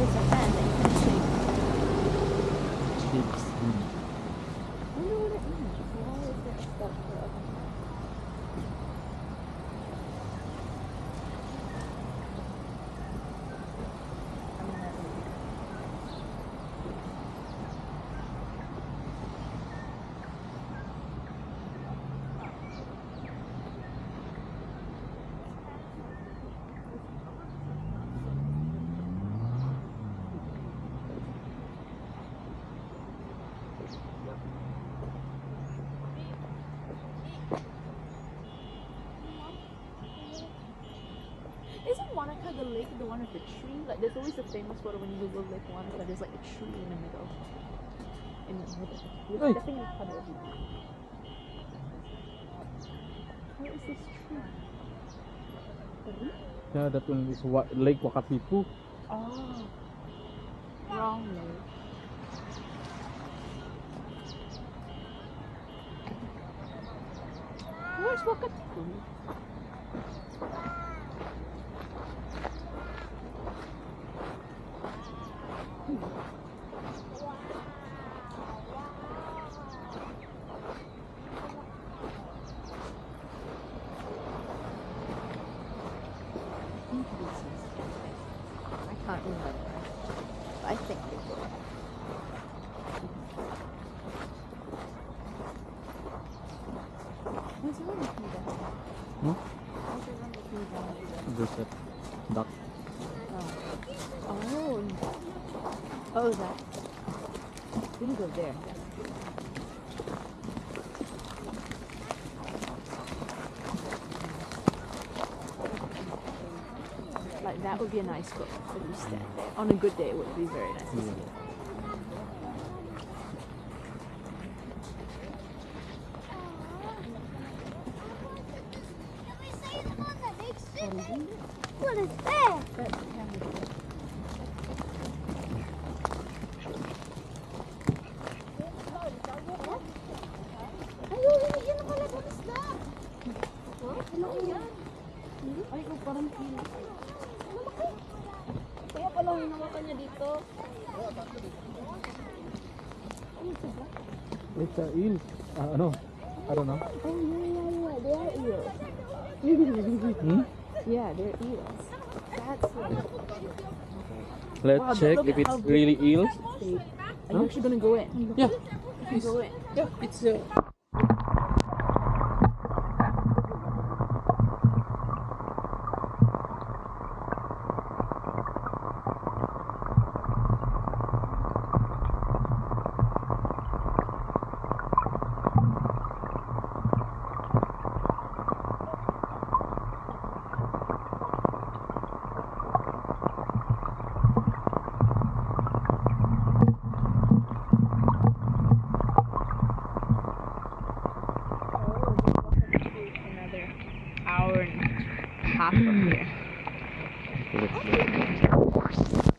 there's a hand that you can shake. Chips. I wonder what it is. Why is there a stop for us? Isn't Wanaka the lake the one with the tree? Like there's always a famous photo when you Google Lake Wanaka, there's like a tree in the middle. You're Hey. stepping in puddle. Where is this tree? Yeah, that one is Lake Wakatipu. Oh. Wrong lake. Where's Wakatipu? I can't remember. But I think they will. Where's the one tree down? Hmm? Where's the one tree down? There's a duck. Oh. Oh, that. We can go there. Like that would be a nice spot if you stand there. On a good day, it would be very nice to see. What is that? That's the camera. Ay, kung parang kilo. Kaya pala hinawakan niya dito. It's a eel. Ano? I don't know. Oh yeah. They are eels. Hmm? Yeah, they're eels. That's what. Let's Wow, check look if at it's how big really eels. Are you actually gonna go in? Yeah. You go in. Yeah, it's Another hour and a half from here. Let's go.